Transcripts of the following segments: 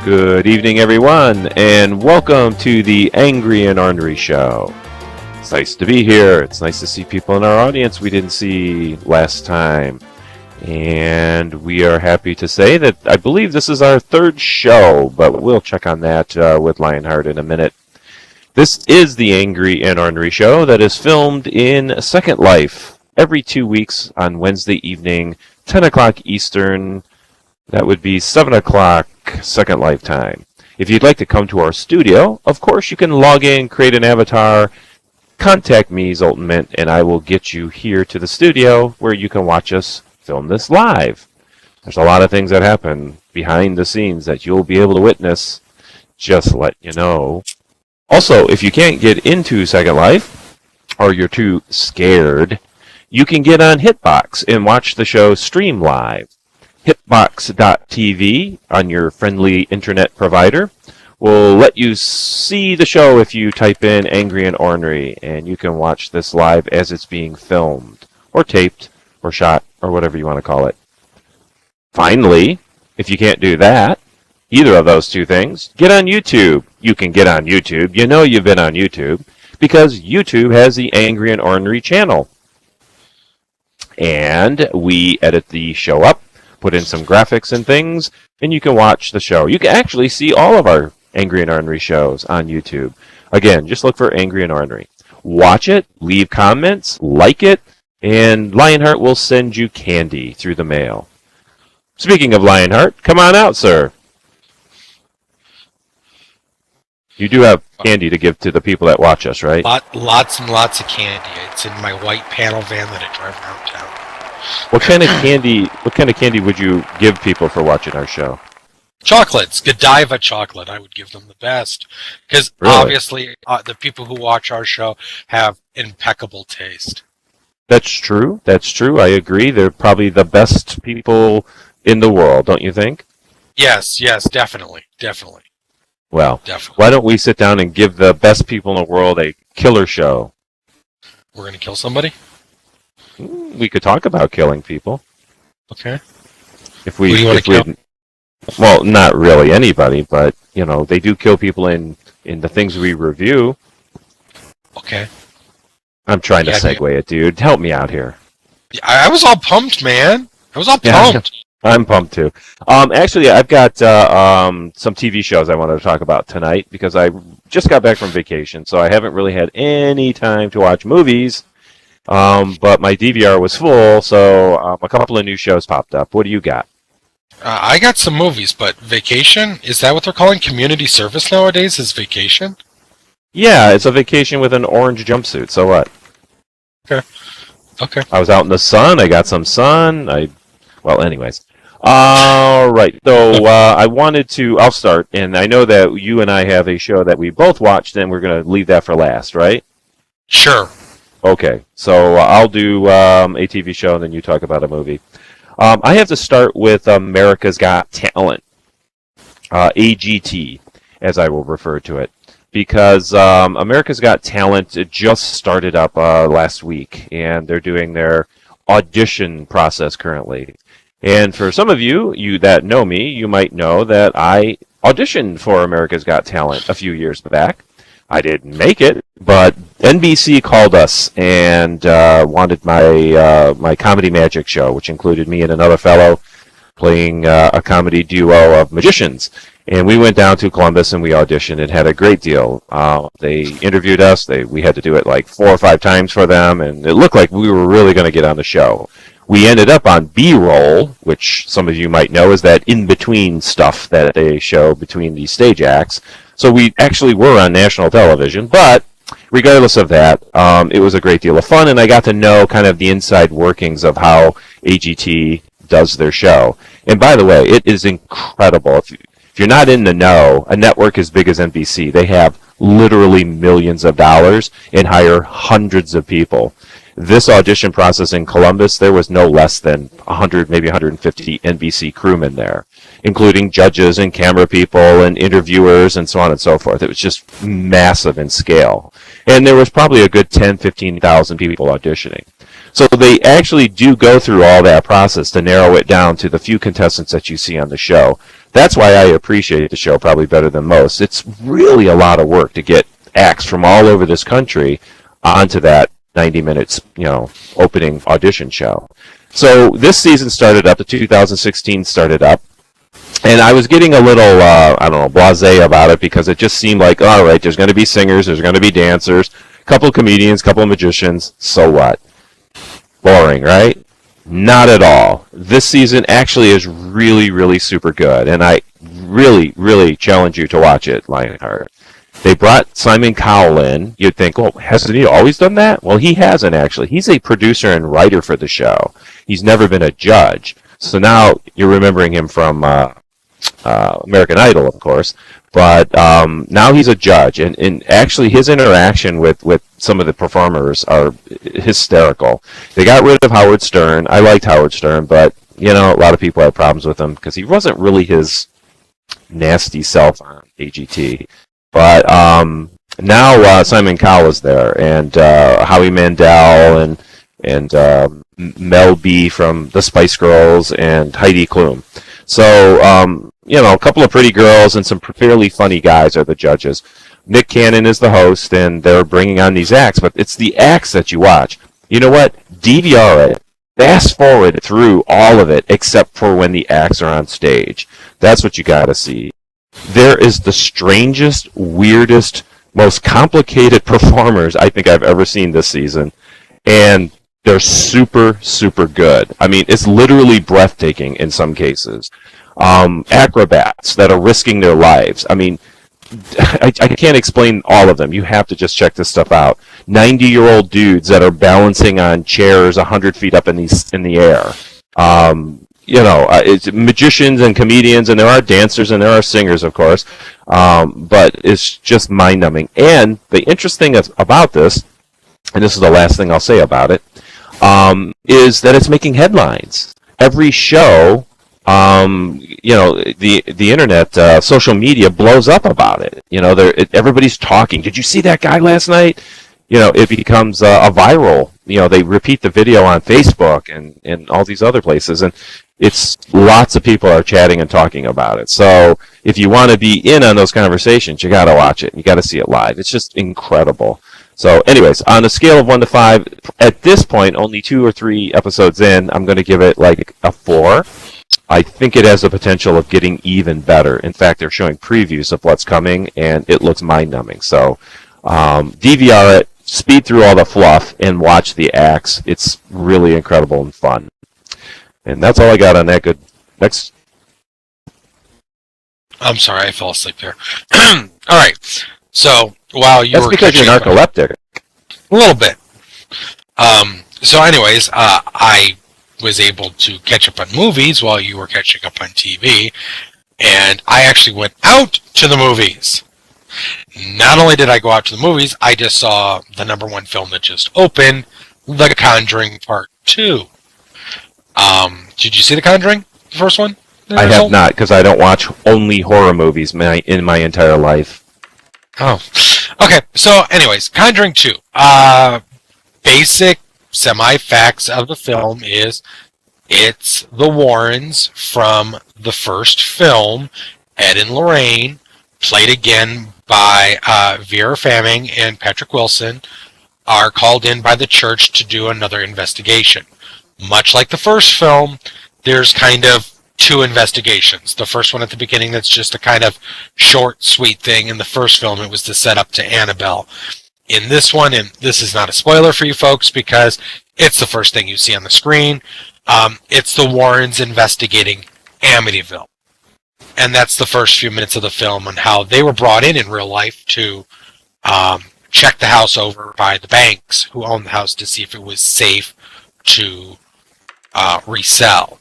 Good evening, everyone, and welcome to the Angry and Ornery Show. It's nice to be here. It's nice to see people in our audience we didn't see last time. And we are happy to say that I believe this is our third show, but we'll check on that with Lionheart in a minute. This is the Angry and Ornery Show that is filmed in Second Life every 2 weeks on Wednesday evening, 10 o'clock Eastern. That would be 7 o'clock Second Life time. If you'd like to come to our studio, of course you can log in, create an avatar, contact me, Zoltan Mint, and I will get you here to the studio where you can watch us film this live. There's a lot of things that happen behind the scenes that you'll be able to witness. Just let you know. Also, if you can't get into Second Life, or you're too scared, you can get on Hitbox and watch the show stream live. Hitbox.tv on your friendly internet provider will let you see the show if you type in Angry and Ornery, and you can watch this live as it's being filmed, or taped, or shot, or whatever you want to call it. Finally, if you can't do that, either of those two things, get on YouTube. You can get on YouTube. You know you've been on YouTube, because YouTube has the Angry and Ornery channel. And we edit the show up, put in some graphics and things, and you can watch the show. You can actually see all of our Angry and Ornery shows on YouTube. Again, just look for Angry and Ornery. Watch it, leave comments, like it, and Lionheart will send you candy through the mail. Speaking of Lionheart, come on out, sir. You do have candy to give to the people that watch us, right? Lots and lots of candy. It's in my white panel van that I drive around town. What kind of candy would you give people for watching our show? Chocolates. Godiva chocolate. I would give them the best. Because obviously the people who watch our show have impeccable taste. That's true. That's true. I agree. They're probably the best people in the world, don't you think? Yes, definitely. Well, definitely. Why don't we sit down and give the best people in the world a killer show? We're going to kill somebody? We could talk about killing people. Okay. If we, Who do you want to kill? Well, not really anybody, but they do kill people in the things we review. Okay. I'm trying to segue it, dude. Help me out here. I was all pumped, man. I was all pumped. I'm pumped too. Actually, I've got some TV shows I wanted to talk about tonight because I just got back from vacation, so I haven't really had any time to watch movies. But my DVR was full, so a couple of new shows popped up. What do you got? I got some movies, but vacation? Is that what they're calling community service nowadays, is vacation? Yeah, it's a vacation with an orange jumpsuit, so what? Okay. I was out in the sun, I got some sun, anyways. All right, so I'll start, and I know that you and I have a show that we both watched, and we're going to leave that for last, right? Sure. Okay, so I'll do a TV show, and then you talk about a movie. I have to start with America's Got Talent, AGT, as I will refer to it, because America's Got Talent just started up last week, and they're doing their audition process currently. And for some of you that know me, you might know that I auditioned for America's Got Talent a few years back. I didn't make it, but NBC called us and wanted my comedy magic show, which included me and another fellow playing a comedy duo of magicians. And we went down to Columbus and we auditioned and had a great deal. They interviewed us. We had to do it like 4 or 5 times for them, and it looked like we were really going to get on the show. We ended up on B-roll, which some of you might know is that in-between stuff that they show between the stage acts. So we actually were on national television, but regardless of that, it was a great deal of fun, and I got to know kind of the inside workings of how AGT does their show. And by the way, it is incredible. If you're not in the know, a network as big as NBC, they have literally millions of dollars and hire hundreds of people. This audition process in Columbus, there was no less than 100, maybe 150 NBC crewmen there, including judges and camera people and interviewers and so on and so forth. It was just massive in scale. And there was probably a good 10, 15,000 people auditioning. So they actually do go through all that process to narrow it down to the few contestants that you see on the show. That's why I appreciate the show probably better than most. It's really a lot of work to get acts from all over this country onto that 90 minutes, opening audition show. So this season started up, the 2016 started up, and I was getting a little, blasé about it because it just seemed like, all right, there's going to be singers, there's going to be dancers, a couple of comedians, a couple of magicians, so what? Boring, right? Not at all. This season actually is really, really super good, and I really, really challenge you to watch it, Lionheart. They brought Simon Cowell in. You'd think, well, hasn't he always done that? Well, he hasn't, actually. He's a producer and writer for the show. He's never been a judge. So now you're remembering him from American Idol, of course. But now he's a judge. And actually his interaction with some of the performers are hysterical. They got rid of Howard Stern. I liked Howard Stern, but, a lot of people had problems with him because he wasn't really his nasty self on AGT. But now Simon Cowell is there, and Howie Mandel, and Mel B from the Spice Girls, and Heidi Klum. So, a couple of pretty girls and some fairly funny guys are the judges. Nick Cannon is the host, and they're bringing on these acts, but it's the acts that you watch. You know what? DVR it. Fast forward through all of it, except for when the acts are on stage. That's what you gotta see. There is the strangest, weirdest, most complicated performers I think I've ever seen this season, and they're super, super good. I mean, it's literally breathtaking in some cases. Acrobats that are risking their lives. I mean, I can't explain all of them. You have to just check this stuff out. 90-year-old dudes that are balancing on chairs 100 feet up in the air. It's magicians and comedians, and there are dancers and there are singers, of course. But it's just mind-numbing. And the interesting thing about this, and this is the last thing I'll say about it, is that it's making headlines. Every show, the internet, social media blows up about it. Everybody's talking. Did you see that guy last night? It becomes a viral. They repeat the video on Facebook and all these other places, and it's lots of people are chatting and talking about it. So if you want to be in on those conversations, you got to watch it. You got to see it live. It's just incredible. So anyways, on a scale of 1 to 5, at this point, only 2 or 3 episodes in, I'm going to give it like a 4. I think it has the potential of getting even better. In fact, they're showing previews of what's coming, and it looks mind-numbing. So DVR it, speed through all the fluff, and watch the acts. It's really incredible and fun. And that's all I got on that. Good. Next. I'm sorry, I fell asleep there. All right. So while you That's were because you're narcoleptic. A little bit. So anyways, I was able to catch up on movies while you were catching up on TV, and I actually went out to the movies. Not only did I go out to the movies, I just saw the #1 film that just opened, The Conjuring Part 2. Did you see The Conjuring, the first one? I have not, because I don't watch only horror movies in my entire life. Oh, okay. So, anyways, Conjuring 2. Basic semi-facts of the film is it's the Warrens from the first film, Ed and Lorraine, played again by Vera Farmiga and Patrick Wilson, are called in by the church to do another investigation. Much like the first film, there's kind of 2 investigations. The first one at the beginning, that's just a kind of short, sweet thing. In the first film, it was the setup to Annabelle. In this one, and this is not a spoiler for you folks because it's the first thing you see on the screen, it's the Warrens investigating Amityville. And that's the first few minutes of the film and how they were brought in real life to check the house over by the banks who owned the house to see if it was safe to resell.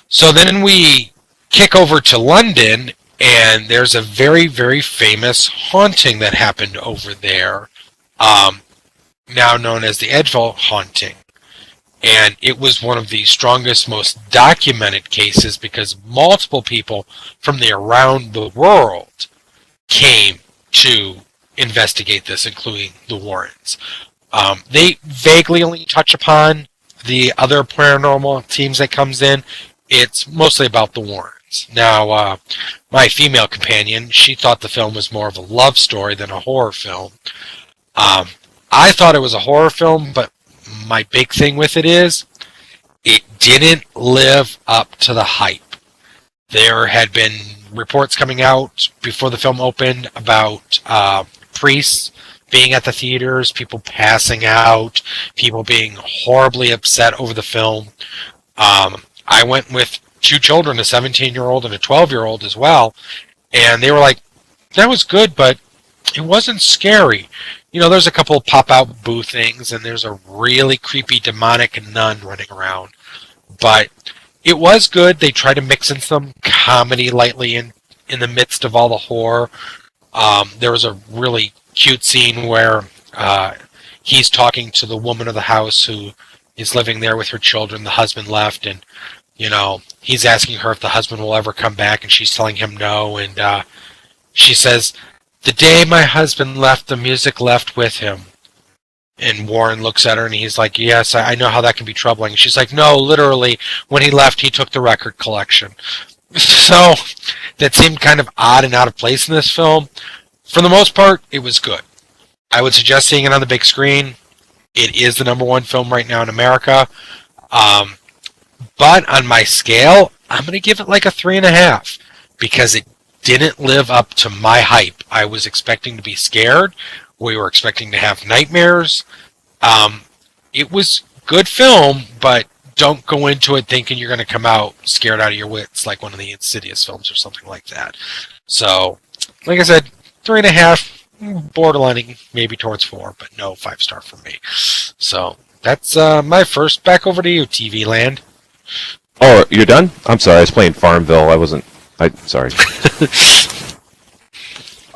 So then we kick over to London, and there's a very, very famous haunting that happened over there, now known as the Edgeville haunting. And it was one of the strongest, most documented cases because multiple people from around the world came to investigate this, including the Warrens. They vaguely only touch upon the other paranormal teams that comes in. It's mostly about the Warrens. experience. Now, my female companion, she thought the film was more of a love story than a horror film. I thought it was a horror film, but my big thing with it is it didn't live up to the hype. There had been reports coming out before the film opened about priests being at the theaters, people passing out, people being horribly upset over the film. I went with two children, a 17-year-old and a 12-year-old as well, and they were like, that was good, but it wasn't scary. You know, there's a couple of pop-out boo things, and there's a really creepy demonic nun running around. But it was good. They tried to mix in some comedy lightly in the midst of all the horror. There was a really cute scene where he's talking to the woman of the house who is living there with her children. The husband left, and, you know, he's asking her if the husband will ever come back, and she's telling him no. And she says, "The day my husband left, the music left with him." And Warren looks at her and he's like, "Yes, I know how that can be troubling." She's like, "No, literally, when he left, he took the record collection." So that seemed kind of odd and out of place in this film. For the most part, it was good. I would suggest seeing it on the big screen. It is the #1 film right now in America. But on my scale, I'm going to give it like a 3.5 because it didn't live up to my hype. I was expecting to be scared. We were expecting to have nightmares. It was good film, but don't go into it thinking you're going to come out scared out of your wits like one of the Insidious films or something like that. So, like I said, 3.5, borderlining maybe towards 4, but no 5-star for me. So, that's my first. Back over to you, TV Land. Oh, you're done? I'm sorry, I was playing Farmville. Sorry.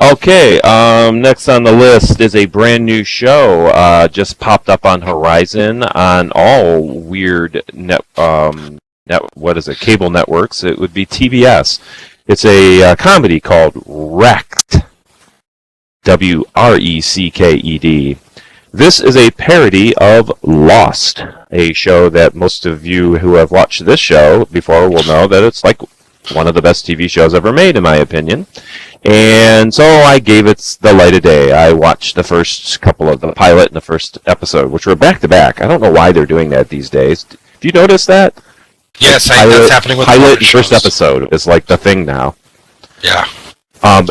Okay, next on the list is a brand new show. Just popped up on Horizon on all weird cable networks. It would be TBS. It's a comedy called Wrecked. WRECKED. This is a parody of Lost, a show that most of you who have watched this show before will know that it's like one of the best TV shows ever made, in my opinion. And so I gave it the light of day. I watched the first couple of the pilot and the first episode, which were back-to-back. I don't know why they're doing that these days. Have you noticed that? Yes, that's happening with pilot and shows. First episode is like the thing now. Yeah.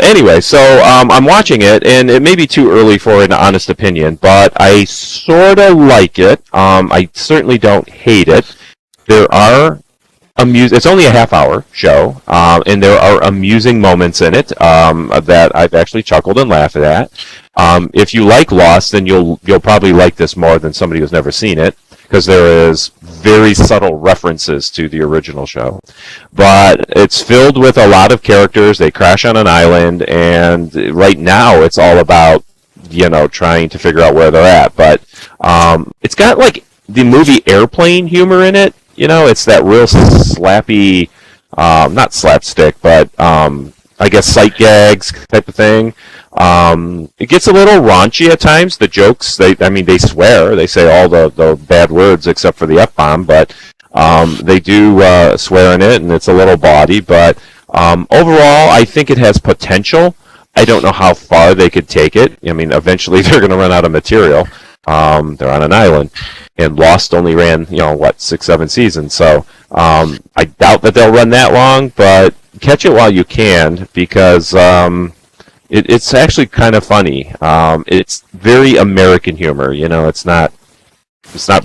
Anyway, so I'm watching it, and it may be too early for an honest opinion, but I sort of like it. I certainly don't hate it. There are it's only a half-hour show, and there are amusing moments in it that I've actually chuckled and laughed at. If you like Lost, then you'll probably like this more than somebody who's never seen it, because there is very subtle references to the original show. But it's filled with a lot of characters. They crash on an island, and right now it's all about, trying to figure out where they're at. But it's got like the movie Airplane humor in it. It's that real slappy, not slapstick, but I guess sight gags type of thing. It gets a little raunchy at times. The jokes, they swear. They say all the bad words except for the F-bomb, but they do swear in it, and it's a little bawdy. But overall, I think it has potential. I don't know how far they could take it. Eventually they're going to run out of material. They're on an island. And Lost only ran, 6-7 seasons. So I doubt that they'll run that long, but catch it while you can, because it's actually kind of funny. It's very American humor. It's not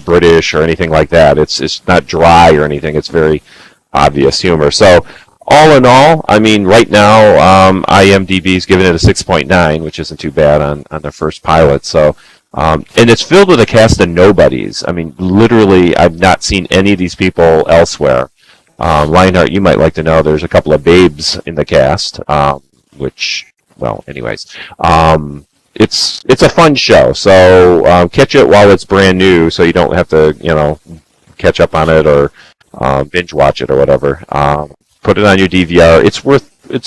British or anything like that. It's not dry or anything. It's very obvious humor. So all in all, right now IMDb's giving it a 6.9, which isn't too bad on their first pilot. So. And it's filled with a cast of nobodies. Literally, I've not seen any of these people elsewhere. Lionheart, you might like to know there's a couple of babes in the cast, anyways. It's a fun show, so catch it while it's brand new, so you don't have to, catch up on it or binge watch it or whatever. Put it on your DVR. It's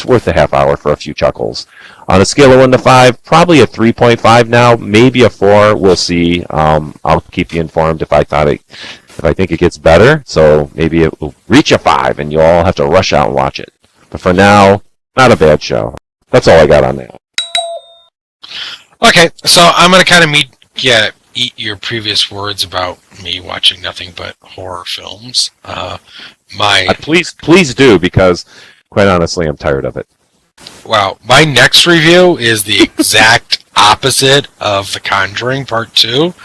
worth a half hour for a few chuckles. On a scale of 1 to 5, probably a 3.5 now, maybe a 4. We'll see. I'll keep you informed if I think it gets better. So maybe it will reach a 5, and you'll all have to rush out and watch it. But for now, not a bad show. That's all I got on that. Okay, so I'm going to kind of eat your previous words about me watching nothing but horror films. Please do, because quite honestly, I'm tired of it. Wow, my next review is the exact opposite of The Conjuring Part 2.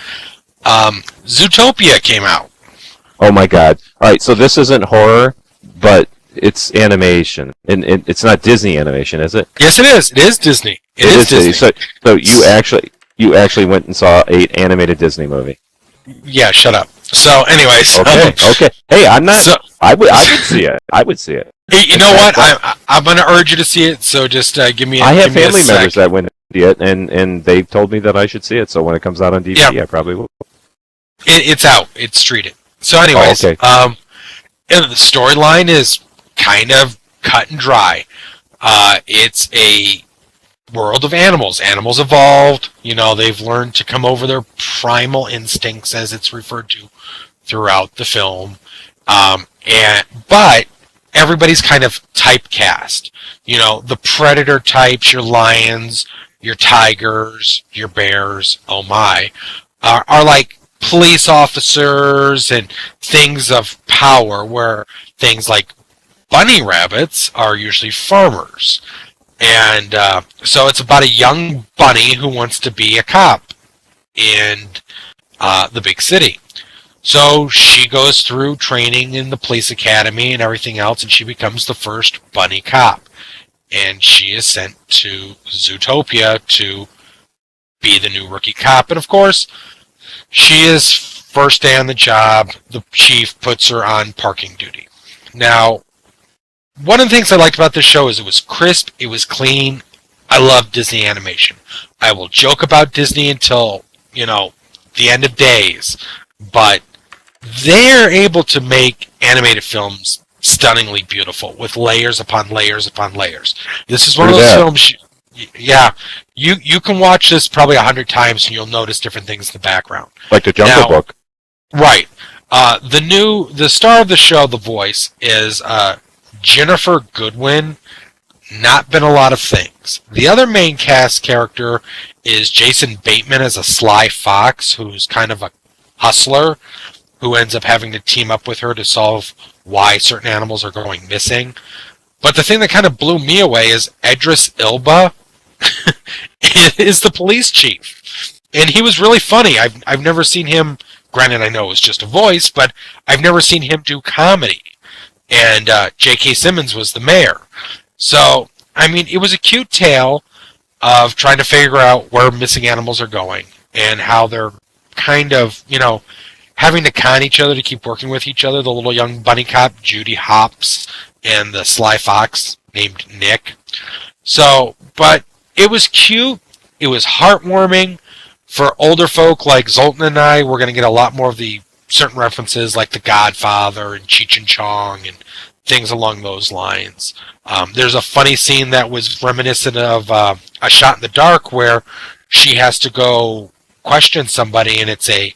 Zootopia came out. Oh my god. Alright, so this isn't horror, but it's animation. And it's not Disney animation, is it? Yes, it is. It is Disney. It is Disney. So you actually went and saw an animated Disney movie. Yeah, shut up. So, anyways. Okay. Hey, I'm not. So, I would see it. I would see it. Hey, you know what? I'm going to urge you to see it. So just give me. I have family members that went to see it, and they told me that I should see it. So when it comes out on DVD, I probably will. It's out. It's streeted. So, anyways, okay. The storyline is kind of cut and dry. It's a world of animals. Animals evolved. They've learned to come over their primal instincts, as it's referred to throughout the film. But everybody's kind of typecast. The predator types, your lions, your tigers, your bears, oh my, are like police officers and things of power, where things like bunny rabbits are usually farmers. And so it's about a young bunny who wants to be a cop in the big city. So she goes through training in the police academy and everything else, and she becomes the first bunny cop. And she is sent to Zootopia to be the new rookie cop. And of course, she is first day on the job. The chief puts her on parking duty. Now, one of the things I liked about this show is it was crisp, it was clean. I love Disney animation. I will joke about Disney until, the end of days. But they're able to make animated films stunningly beautiful with layers upon layers upon layers. This is one of those films, you can watch this probably 100 times and you'll notice different things in the background. Like the Jungle Book. Right. The star of the show, The Voice, is Jennifer Goodwin. Not been a lot of things. The other main cast character is Jason Bateman as a sly fox, who's kind of a hustler, who ends up having to team up with her to solve why certain animals are going missing. But the thing that kind of blew me away is Idris Elba is the police chief. And he was really funny. I've never seen him, granted I know it was just a voice, but I've never seen him do comedy. And J.K. Simmons was the mayor. So, it was a cute tale of trying to figure out where missing animals are going and how they're kind of, having to con each other to keep working with each other. The little young bunny cop, Judy Hopps, and the sly fox named Nick. So, but it was cute. It was heartwarming. For older folk like Zoltan and I, we're going to get a lot more of the certain references like The Godfather and Cheech and Chong and things along those lines. There's a funny scene that was reminiscent of A Shot in the Dark, where she has to go question somebody, and it's a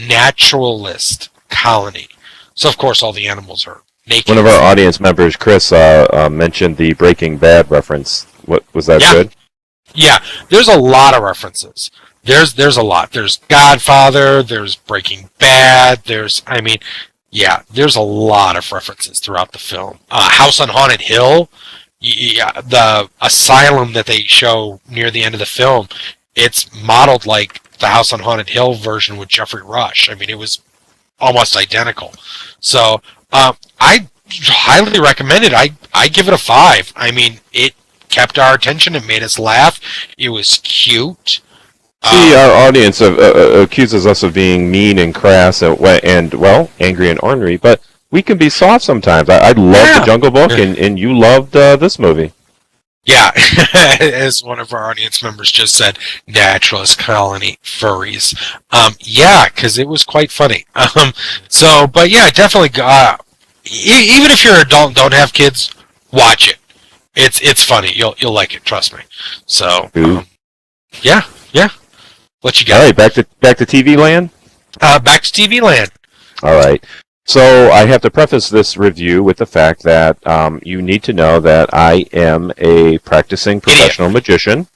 naturalist colony. So, of course, all the animals are naked. One of our audience members, Chris, mentioned the Breaking Bad reference. What was that good? Yeah, there's a lot of references. There's a lot. There's Godfather, there's Breaking Bad, there's a lot of references throughout the film. House on Haunted Hill, the asylum that they show near the end of the film, it's modeled like the House on Haunted Hill version with Jeffrey Rush. It was almost identical. So, I highly recommend it. I give it a 5. It kept our attention. It made us laugh. It was cute. See, our audience accuses us of being mean and crass and angry and ornery, but we can be soft sometimes. I love The Jungle Book, and you loved this movie. Yeah, as one of our audience members just said, naturalist colony furries. Because it was quite funny. But yeah, definitely. Even if you're an adult and don't have kids, watch it. It's funny. You'll like it. Trust me. So, yeah. What you got? All right, back to TV land. Back to TV land. All right. So I have to preface this review with the fact that you need to know that I am a practicing professional magician.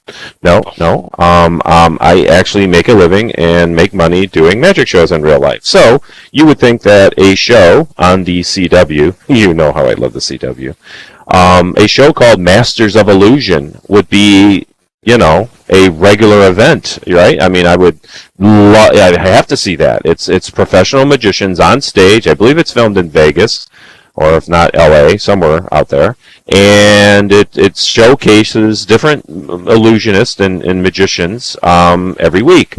No, no. I actually make a living and make money doing magic shows in real life. So you would think that a show on the CW, you know how I love the CW, a show called Masters of Illusion would be, a regular event, right? I mean, I have to see that. It's professional magicians on stage. I believe it's filmed in Vegas, or if not LA, somewhere out there. And it showcases different illusionists and magicians every week.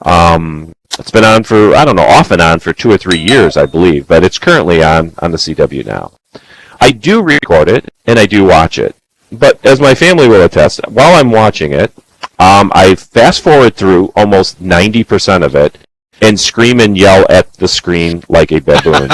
It's been on for, I don't know, off and on for 2 or 3 years, I believe, but it's currently on the CW now. I do record it, and I do watch it. But as my family will attest, while I'm watching it, I fast forward through almost 90% of it and scream and yell at the screen like a baboon.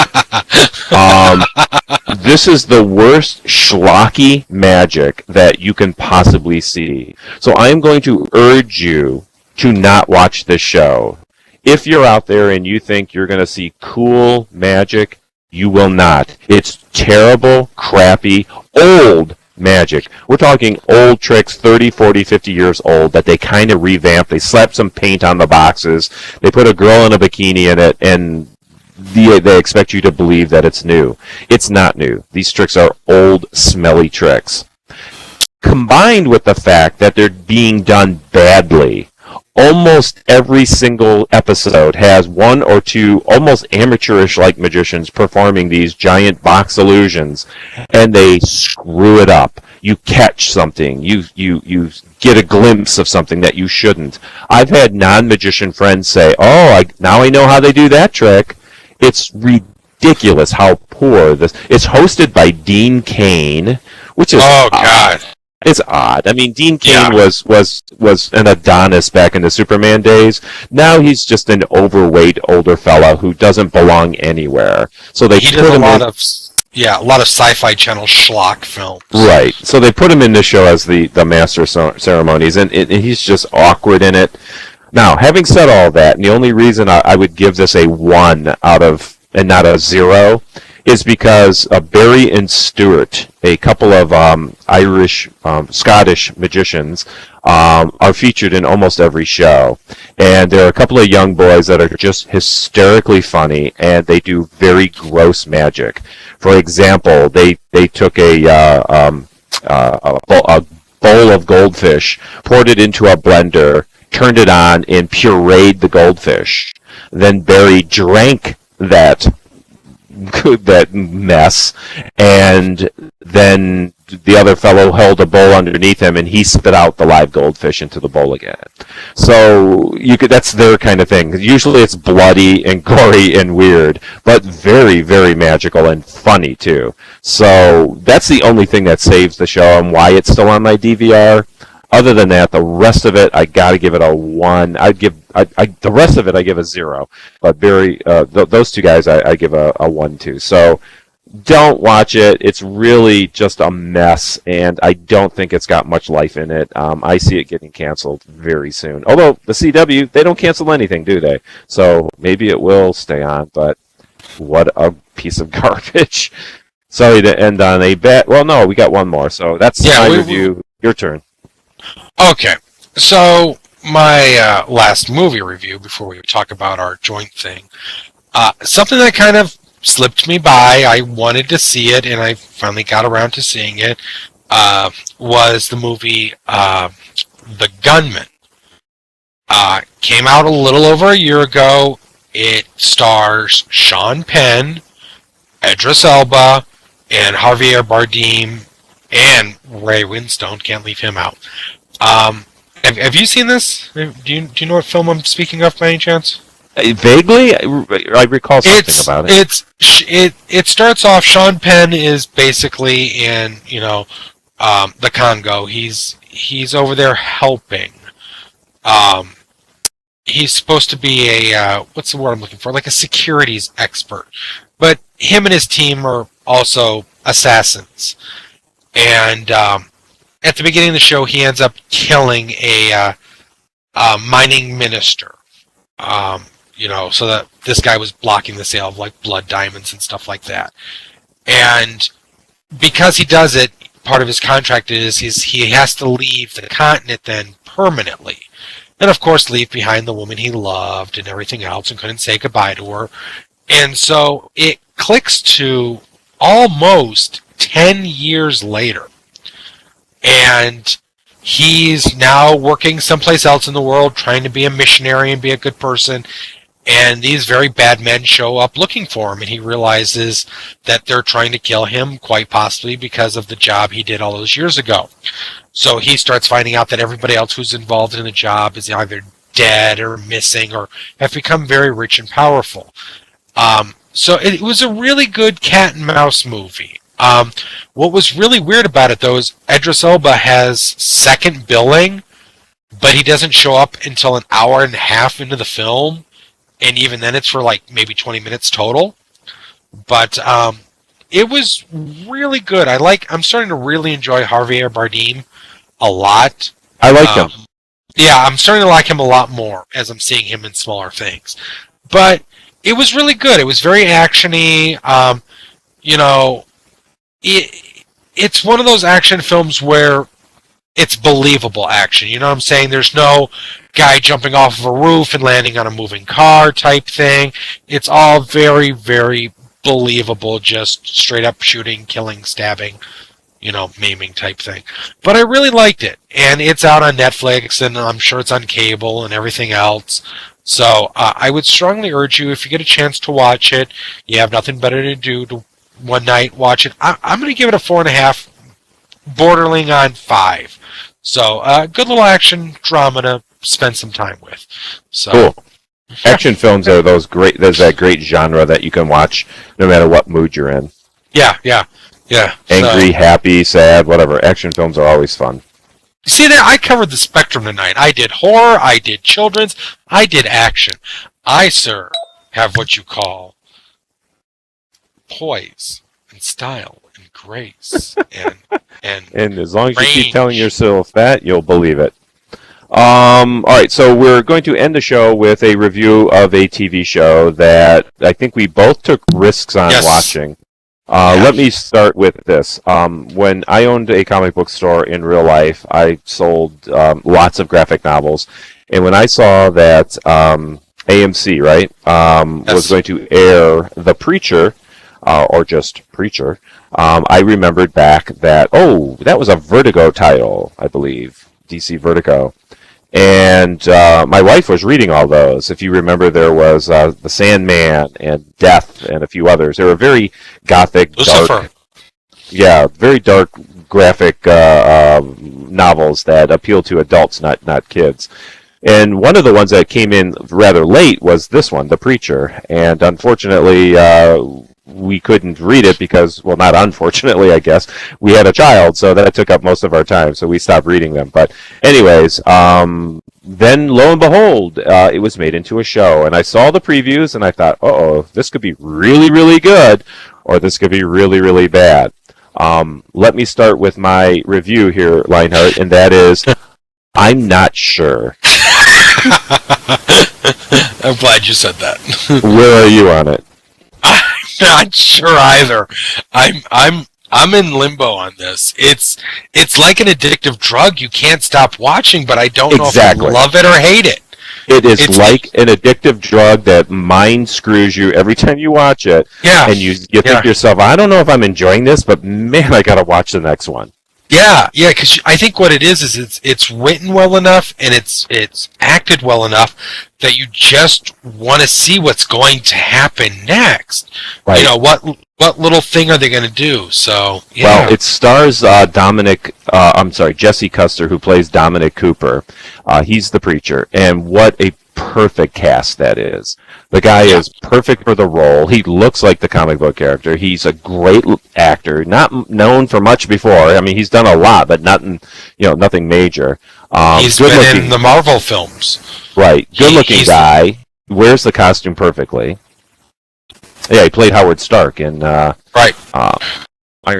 This is the worst schlocky magic that you can possibly see. So I am going to urge you to not watch this show. If you're out there and you think you're going to see cool magic, you will not. It's terrible, crappy, old magic. We're talking old tricks, 30, 40, 50 years old, that they kind of revamped. They slapped some paint on the boxes. They put a girl in a bikini in it, and they expect you to believe that it's new. It's not new. These tricks are old, smelly tricks. Combined with the fact that they're being done badly, almost every single episode has one or two almost amateurish like magicians performing these giant box illusions, and they screw it up. You catch something, you get a glimpse of something that you shouldn't. I've had non-magician friends say, now I know how they do that trick. It's ridiculous how poor this. It's hosted by Dean Cain, which is God. It's odd. I mean, Dean Cain was an Adonis back in the Superman days. Now he's just an overweight older fella who doesn't belong anywhere. So he does a lot of Sci-Fi Channel schlock films. Right. So they put him in the show as the master ceremonies, and he's just awkward in it. Now, having said all that, and the only reason I would give this a 1 out of, and not a 0, is because Barry and Stuart, a couple of Scottish magicians, are featured in almost every show. And there are a couple of young boys that are just hysterically funny, and they do very gross magic. For example, they took a bowl of goldfish, poured it into a blender, turned it on, and pureed the goldfish. Then Barry drank that mess, and then the other fellow held a bowl underneath him, and he spit out the live goldfish into the bowl again. So that's their kind of thing. Usually it's bloody and gory and weird, but very, very magical and funny too. So that's the only thing that saves the show and why it's still on my DVR. Other than that, the rest of it, I gotta give it a 1. The rest of it, I give a 0. But those two guys, I give a 1 to. So don't watch it. It's really just a mess, and I don't think it's got much life in it. I see it getting canceled very soon. Although the CW, they don't cancel anything, do they? So maybe it will stay on. But what a piece of garbage. Sorry to end on a bad. Well, no, we got one more. So that's my review. Your turn. Okay, so my last movie review before we talk about our joint thing, something that kind of slipped me by, I wanted to see it, and I finally got around to seeing it, was the movie The Gunman. Came out a little over a year ago. It stars Sean Penn, Idris Elba, and Javier Bardem, and Ray Winstone. Can't leave him out. Have you seen this? Do you know what film I'm speaking of by any chance? Vaguely, I recall something about it. It starts off. Sean Penn is basically in the Congo. He's over there helping. He's supposed to be what's the word I'm looking for? Like a securities expert. But him and his team are also assassins. And at the beginning of the show, he ends up killing a mining minister. so that this guy was blocking the sale of like blood diamonds and stuff like that. And because he does it, part of his contract is he has to leave the continent then permanently. And of course leave behind the woman he loved and everything else and couldn't say goodbye to her. And so it clicks to almost 10 years later. And he's now working someplace else in the world, trying to be a missionary and be a good person. And these very bad men show up looking for him, and he realizes that they're trying to kill him, quite possibly because of the job he did all those years ago. So he starts finding out that everybody else who's involved in the job is either dead or missing or have become very rich and powerful. So it was a really good cat and mouse movie. What was really weird about it, though, is Idris Elba has second billing, but he doesn't show up until an hour and a half into the film. And even then, it's for like maybe 20 minutes total. But it was really good. I'm starting to really enjoy Javier Bardem a lot. I like him. Yeah, I'm starting to like him a lot more as I'm seeing him in smaller things. But it was really good. It was very actiony. It's one of those action films where it's believable action. You know what I'm saying? There's no guy jumping off of a roof and landing on a moving car type thing. It's all very, very believable, just straight up shooting, killing, stabbing, maiming type thing. But I really liked it. And it's out on Netflix, and I'm sure it's on cable and everything else. So I would strongly urge you, if you get a chance to watch it, you have nothing better to do to one night, watch it. I'm going to give it a 4.5, bordering on 5. So good little action drama to spend some time with. So cool. Action films are there's that great genre that you can watch no matter what mood you're in. Yeah. Angry, happy, sad, whatever. Action films are always fun. You see that? I covered the spectrum tonight. I did horror, I did children's, I did action. I, sir, have what you call poise and style and grace and as long as range. you keep telling yourself that, you'll believe it. All right, so we're going to end the show with a review of a TV show that I think we both took risks on watching. Let me start with this. When I owned a comic book store in real life, I sold lots of graphic novels. And when I saw that AMC, right, was going to air The Preacher, or just Preacher, I remembered back that, that was a Vertigo title, I believe, DC Vertigo. And my wife was reading all those. If you remember, there was The Sandman and Death and a few others. They were very gothic, dark, very dark graphic novels that appeal to adults, not kids. And one of the ones that came in rather late was this one, The Preacher. And unfortunately, we couldn't read it because, well, not unfortunately, I guess, we had a child, so that took up most of our time, so we stopped reading them. But anyways, then lo and behold, it was made into a show, and I saw the previews, and I thought, this could be really, really good, or this could be really, really bad. Let me start with my review here, Lionheart, and that is, I'm not sure. I'm glad you said that. Where are you on it? Not sure either. I'm in limbo on this. It's like an addictive drug. You can't stop watching, but I don't know if I love it or hate it. It's like an addictive drug that mind screws you every time you watch it. Yeah. And you think to yourself, I don't know if I'm enjoying this, but man, I gotta watch the next one. Yeah, because I think what it is it's written well enough and it's acted well enough that you just want to see what's going to happen next. Right. What little thing are they going to do? So yeah. Well, it stars Jesse Custer, who plays Dominic Cooper. He's the preacher, and what a perfect cast that is. The guy is perfect for the role. He looks like the comic book character. He's a great actor, not known for much before. I mean, he's done a lot, but nothing major. He's been in the Marvel films. Right. Good-looking guy. Wears the costume perfectly. Yeah, he played Howard Stark in Iron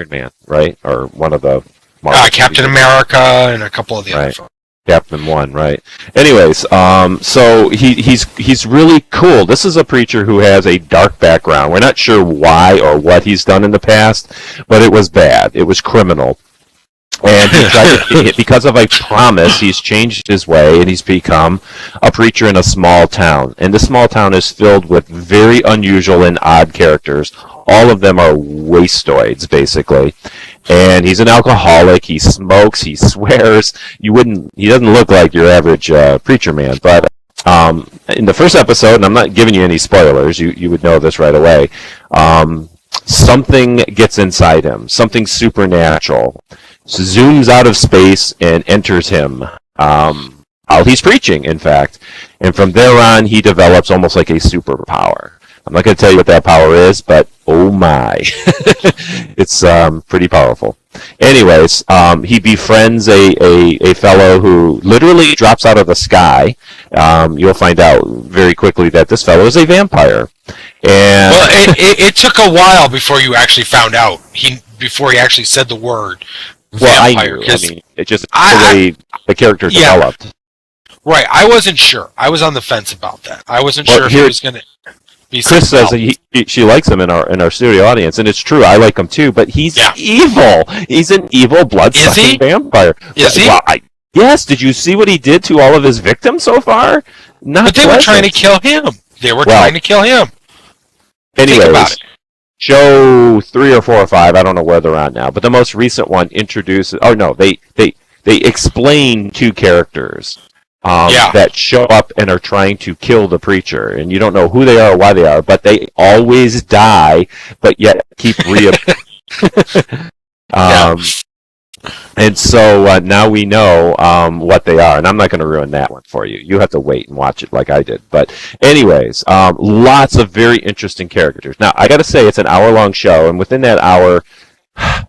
Man, right? Or one of the Marvel Captain America and a couple of the other films. Captain One, right? Anyways, so he's really cool. This is a preacher who has a dark background. We're not sure why or what he's done in the past, but it was bad. It was criminal. And he tried because of a promise, he's changed his way and he's become a preacher in a small town. And this small town is filled with very unusual and odd characters. All of them are wastoids, basically. And he's an alcoholic. He smokes. He swears. He doesn't look like your average preacher man. But in the first episode, and I'm not giving you any spoilers, you would know this right away. Something gets inside him. Something supernatural zooms out of space and enters him while he's preaching, in fact. And from there on, he develops almost like a superpower. I'm not going to tell you what that power is, but oh my. It's pretty powerful. Anyways, he befriends a fellow who literally drops out of the sky. You'll find out very quickly that this fellow is a vampire. And well, it took a while before you actually found out. Before he actually said the word vampire. Well, I mean, it just the way the character developed. Right, I wasn't sure. I was on the fence about that. I wasn't sure if he was going to be. Chris says she likes him in our studio audience, and it's true. I like him too, but he's evil. He's an evil, blood-sucking vampire. Is he? Well, yes. Did you see what he did to all of his victims so far? But they were trying to kill him. Trying to kill him. Anyways, think about it. Show 3 or 4 or 5. I don't know where they're on now, but the most recent one introduces. Oh no, they explain 2 characters. That show up and are trying to kill the preacher, and you don't know who they are or why they are, but they always die, but yet keep And so now we know what they are, and I'm not going to ruin that one for you. You have to wait and watch it like I did. But anyways, lots of very interesting characters. Now, I got to say, it's an hour-long show, and within that hour,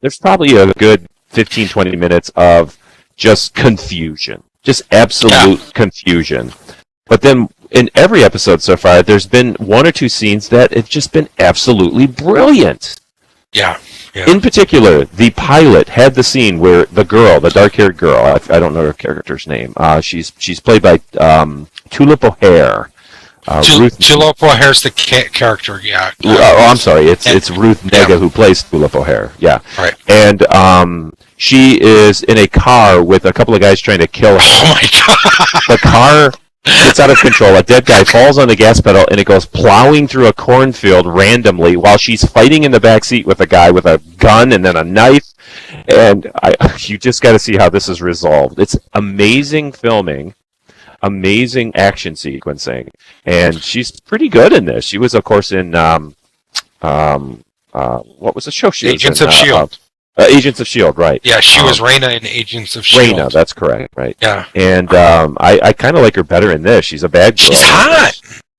there's probably a good 15, 20 minutes of just confusion. Just absolute confusion. But then in every episode so far, there's been 1 or 2 scenes that have just been absolutely brilliant. Yeah. In particular, the pilot had the scene where the girl, the dark-haired girl, I don't know her character's name. She's played by Tulip O'Hare. Tulip O'Hare's the character, yeah. I'm sorry, it's Ruth Negga who plays Tulip O'Hare. Yeah. Right. And she is in a car with a couple of guys trying to kill her. Oh my god! The car gets out of control. A dead guy falls on the gas pedal, and it goes plowing through a cornfield randomly while she's fighting in the back seat with a guy with a gun and then a knife. And you just got to see how this is resolved. It's amazing filming, amazing action sequencing, and she's pretty good in this. She was, of course, in what was the show she was in? Agents of S.H.I.E.L.D. Agents of S.H.I.E.L.D., right. Yeah, she was Raina in Agents of S.H.I.E.L.D. Raina, that's correct, right. Yeah. And I kind of like her better in this. She's a bad girl. She's hot!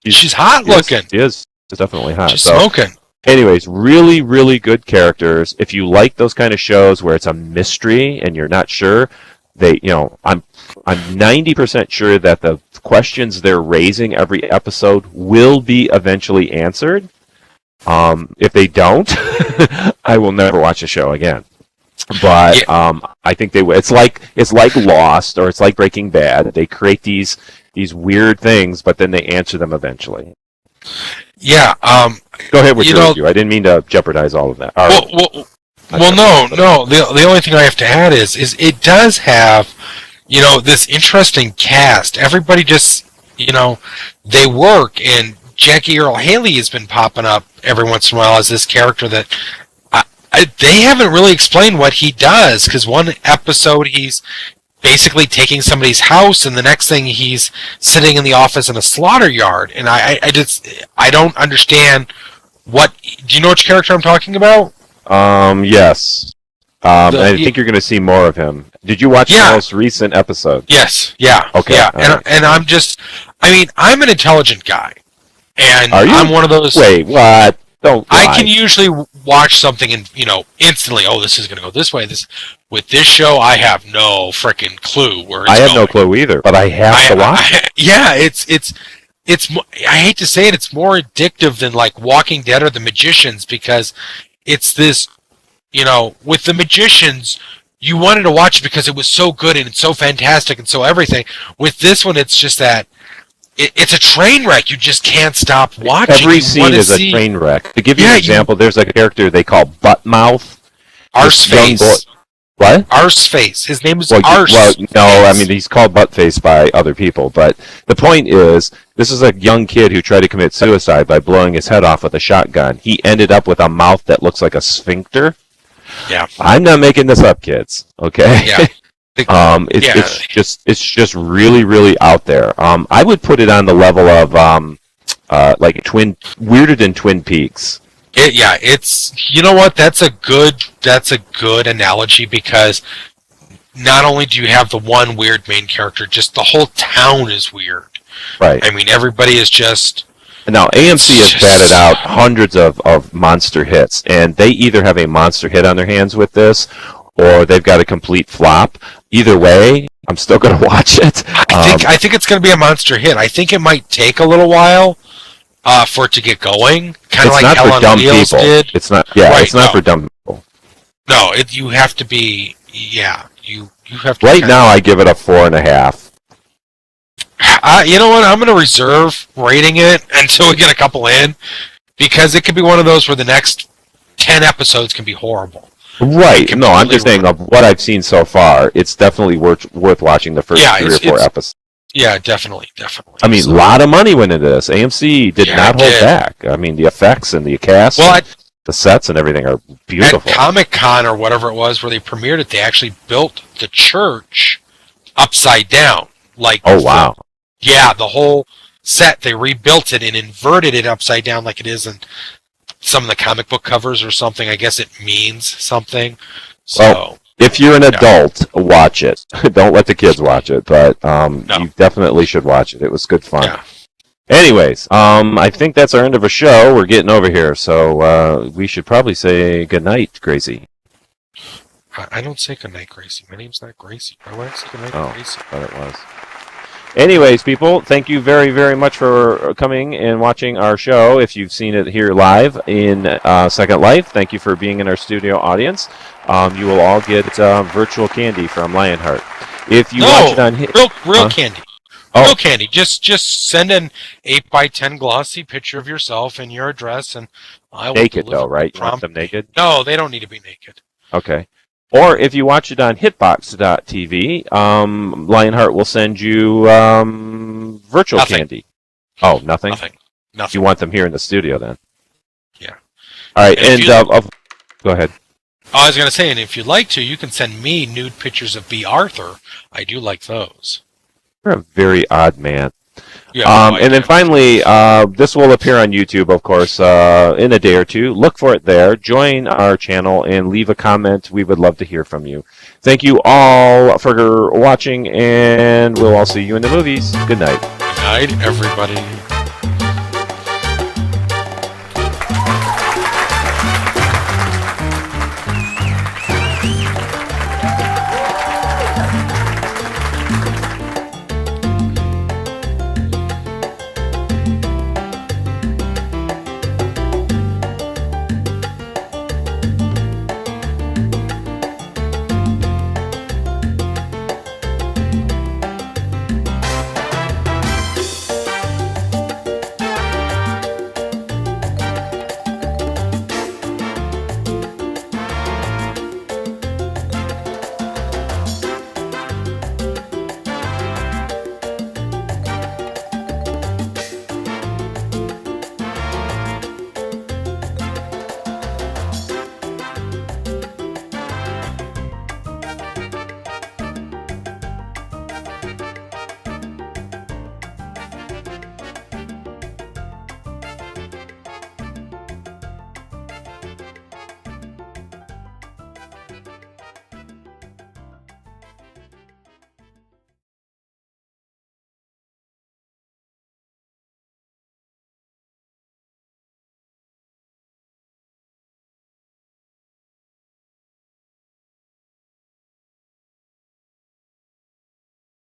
She's hot looking. She is. She's definitely hot. She's smoking. Anyways, really, really good characters. If you like those kind of shows where it's a mystery and you're not sure, I'm 90% sure that the questions they're raising every episode will be eventually answered. If they don't, I will never watch the show again. But I think they will. It's like Lost, or it's like Breaking Bad. They create these weird things, but then they answer them eventually. Yeah. Go ahead with your review. I didn't mean to jeopardize all of that. No. The only thing I have to add is it does have, this interesting cast. Everybody just, they work, and Jackie Earle Haley has been popping up every once in a while as this character that they haven't really explained what he does, because one episode he's basically taking somebody's house, and the next thing he's sitting in the office in a slaughter yard, and I don't understand do you know which character I'm talking about? Yes. I think you're going to see more of him. Did you watch the most recent episode? Yes. Yeah. Okay. Yeah. And I'm an intelligent guy. And I'm one of those. Wait, what? Don't lie. I can usually watch something and instantly, this is going to go this way. With this show, I have no freaking clue where it's going. I have no clue either, but I have to watch. It's. I hate to say it, it's more addictive than like Walking Dead or The Magicians, because it's this. With The Magicians, you wanted to watch it because it was so good and it's so fantastic and so everything. With this one, it's just that it's a train wreck. You just can't stop watching. Every scene is a train wreck. To give you an example, there's a character they call Buttmouth. Arseface. What? Arseface. His name is Arseface. I mean, he's called Buttface by other people, but the point is, this is a young kid who tried to commit suicide by blowing his head off with a shotgun. He ended up with a mouth that looks like a sphincter. Yeah. I'm not making this up, kids. Okay. Yeah. It's just really, really out there. I would put it on the level of like weirder than Twin Peaks. It's, you know what? That's a good analogy, because not only do you have the one weird main character, just the whole town is weird. Right. I mean, everybody is just. Now, AMC has batted out hundreds of monster hits, and they either have a monster hit on their hands with this, or they've got a complete flop. Either way, I'm still going to watch it. I think it's going to be a monster hit. I think it might take a little while for it to get going, kind of like Hell on Wheels did. It's not. Yeah, right, it's not for dumb people. No, you have to be. Yeah, you have to. Right now, I give it a 4.5. You know what? I'm going to reserve rating it until we get a couple in, because it could be one of those where the next 10 episodes can be horrible. Right. No, I'm just saying of what I've seen so far, it's definitely worth watching the first 3 or 4 episodes. Yeah, definitely. I mean, a lot of money went into this. AMC did not hold back. I mean, the effects and the cast, the sets and everything are beautiful. At Comic-Con or whatever it was where they premiered it, they actually built the church upside down. Oh, wow. The whole set, they rebuilt it and inverted it upside down like it is in some of the comic book covers or something. I guess it means something. So, well, if you're an adult, watch it. Don't let the kids watch it, but you definitely should watch it. It was good fun. Yeah. Anyways, I think that's our end of a show. We're getting over here, so we should probably say goodnight, Gracie. I don't say goodnight, Gracie. My name's not Gracie. Why would I say goodnight, Gracie? I thought it was. Anyways, people, thank you very, very much for coming and watching our show. If you've seen it here live in Second Life, thank you for being in our studio audience. You will all get virtual candy from Lionheart. If you watch it on real candy. Real candy. Just send an 8x10 glossy picture of yourself and your address, and I will naked though, right? You want them naked? No, they don't need to be naked. Okay. Or if you watch it on hitbox.tv, Lionheart will send you virtual candy. Oh, nothing? Nothing. You want them here in the studio then? Yeah. All right, and go ahead. I was going to say, and if you'd like to, you can send me nude pictures of B. Arthur. I do like those. You're a very odd man. Yeah, and then finally, this will appear on YouTube, of course, in a day or two. Look for it there. Join our channel and leave a comment. We would love to hear from you. Thank you all for watching, and we'll all see you in the movies. Good night. Good night, everybody.